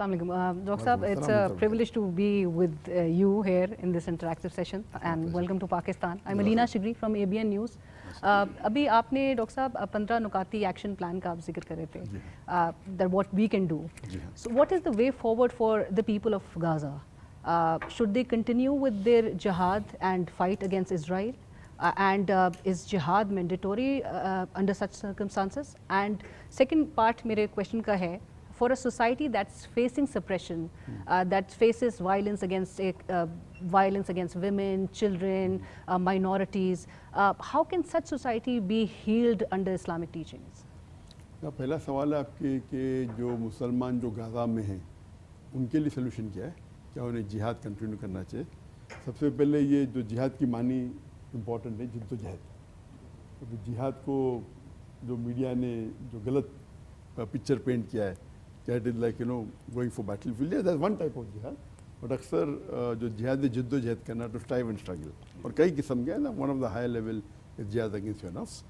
Assalamu alaikum. Dr. Saab, it's a privilege to be with you here in this interactive session, and welcome to Pakistan. I'm Alina Shigri from ABN News. अभी आपने doctor साहब 15 नुकाती action plan का आप जिक्र कर रहे थे, that what we can do. So what is the way forward for the people of Gaza? Should they continue with their jihad and fight against Israel? And is jihad mandatory under such circumstances? And second part मेरे question का है, for a society that's facing suppression, that faces violence against women, children, minorities, how can such society be healed under Islamic teachings? पहला सवाल है आपके कि जो मुसलमान जो गाज़ा में हैं उनके लिए सलूशन क्या है, क्या उन्हें जिहाद कंटिन्यू करना चाहिए? सबसे पहले ये जो जिहाद की मानी इम्पॉर्टेंट है, जिद्दोजहद। तो जिहाद को जो मीडिया ने जो गलत पिक्चर पेंट किया है, क्या it is like going for battle field, that's one type of जिहाद। बट अक्सर जो जिहाद है जिद्दोजहद करना, टू स्ट्राइव एंड स्ट्रगल, और कई किस्म के हैं ना, one of the high level जिहाद अगेंस्ट योर नफ्स।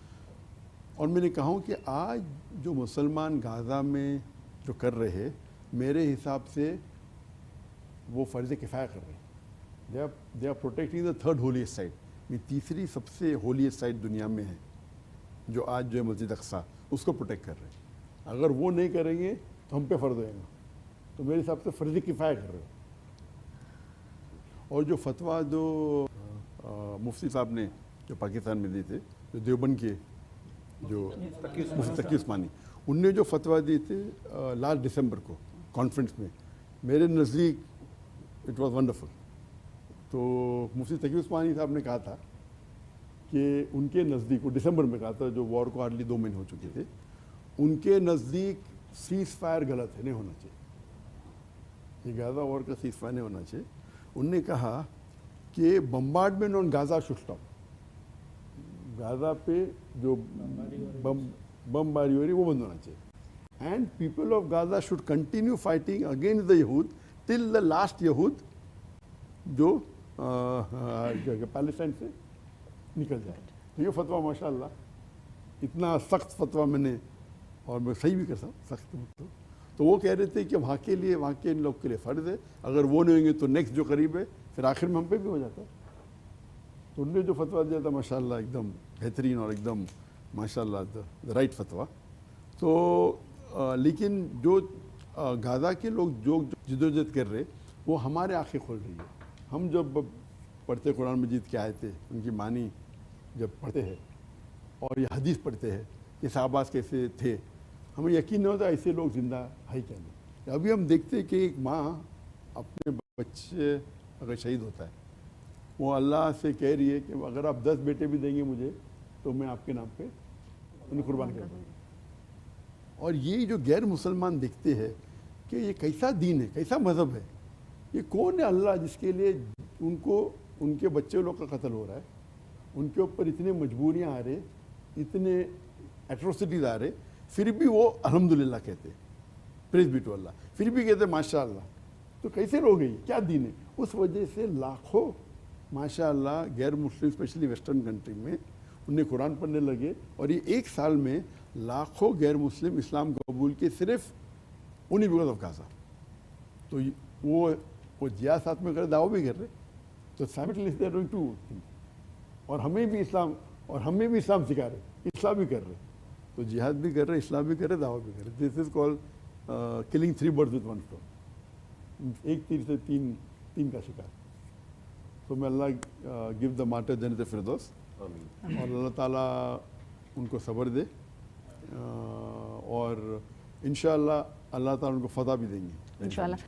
और मैंने कहा हूँ कि आज जो मुसलमान गाज़ा में जो कर रहे हैं, मेरे हिसाब से वो फ़र्ज़ किफ़ाया कर रहे हैं। They are protecting the third holiest site, ये तीसरी सबसे होलीस्ट साइट दुनिया में है, जो आज जो है मस्जिद अक्सा, उसको प्रोटेक्ट कर रहे हैं। अगर वो नहीं करेंगे तो हम पे फ़र्ज़ होएगा, तो मेरे हिसाब से फ़र्ज़ किफ़ाया कर रहे हो। और जो फतवा जो मुफ्ती साहब ने जो पाकिस्तान में दिए थे, जो देवबंद के जो मुफ्ती तकी उस्मानी, उनने जो फतवा दिए थे लास्ट दिसंबर को कॉन्फ्रेंस में, मेरे नज़दीक इट वाज वंडरफुल। तो मुफ्ती तकी उस्मानी साहब ने कहा था कि उनके नज़दीक, वो दिसंबर में कहा था, जो वॉर को हार्डली 2 महीने हो चुके थे, उनके नज़दीक सीज़ फायर गलत है, नहीं होना चाहिए, ये गाज़ा वॉर का सीज़ फायर नहीं होना चाहिए। उनने कहा कि bombardment on Gaza should stop, Gaza पे जो बमबारी हो रही वो बंद होना चाहिए, and people of Gaza should continue fighting against the यहूद टिल द लास्ट यहूद जो पैलेस्टाइन से निकल जाए। तो ये फतवा माशाअल्लाह इतना सख्त फतवा मैंने, और मैं सही भी कर सकता सख्त, तो वो कह रहे थे कि वहाँ के लिए, वहाँ के इन लोग के लिए फ़र्ज़ है, अगर वो नहीं होंगे तो नेक्स्ट जो करीब है, फिर आखिर में हम पे भी हो जाता है। तो उनने जो फतवा दिया था माशाअल्लाह एकदम बेहतरीन और एकदम माशाअल्लाह द राइट फतवा। तो लेकिन जो गाज़ा के लोग जो जिद्दोजहद कर रहे, वो हमारे आँखें खोल रही है। हम जब पढ़ते कुरान मजीद के आए थे, उनकी मानी जब पढ़ते हैं और ये हदीस पढ़ते हैं कि सहाबास कैसे थे, हमें यकीन नहीं होता ऐसे लोग ज़िंदा है क्या नहीं। अभी हम देखते हैं कि एक माँ अपने बच्चे अगर शहीद होता है, वो अल्लाह से कह रही है कि अगर आप 10 बेटे भी देंगे मुझे, तो मैं आपके नाम पे उन्हें कुर्बान कर दूँगा। और ये जो गैर मुसलमान देखते हैं कि ये कैसा दीन है, कैसा मज़हब है, ये कौन है अल्लाह जिसके लिए उनको, उनके बच्चे लोग का कत्ल हो रहा है, उनके ऊपर इतने मजबूरियाँ आ रही, इतने एट्रोसिटीज़ आ रहे, फिर भी वो अल्हम्दुलिल्लाह कहते, प्रेज़ बी टू अल्लाह, फिर भी कहते माशाअल्लाह। तो कैसे लोग हैं, क्या दीन है? उस वजह से लाखों माशाअल्लाह गैर मुस्लिम, स्पेशली वेस्टर्न कंट्री में, उन्हें कुरान पढ़ने लगे, और ये 1 साल में लाखों गैर मुस्लिम इस्लाम कबूल के, सिर्फ उन्हीं बिकॉज ऑफ गाज़ा। तो वो जिहाद साथ में कर दावा भी कर रहे, तो simultaneously they are doing two things, और हमें भी इस्लाम सिखा रहे, इस्लाम भी कर रहे, तो जिहाद भी कर रहे, इस्लाम भी कर रहे, दावा भी कर रहे। This is called killing 3 birds with 1 stone, एक तीर से तीन का शिकार। तो मैं अल्लाह गिव द मार्टर जन्नत फिरदौस, और अल्लाह ताला उनको सब्र दे, और इंशाअल्लाह अल्लाह ताला उनको फतह भी देंगे इंशाअल्लाह।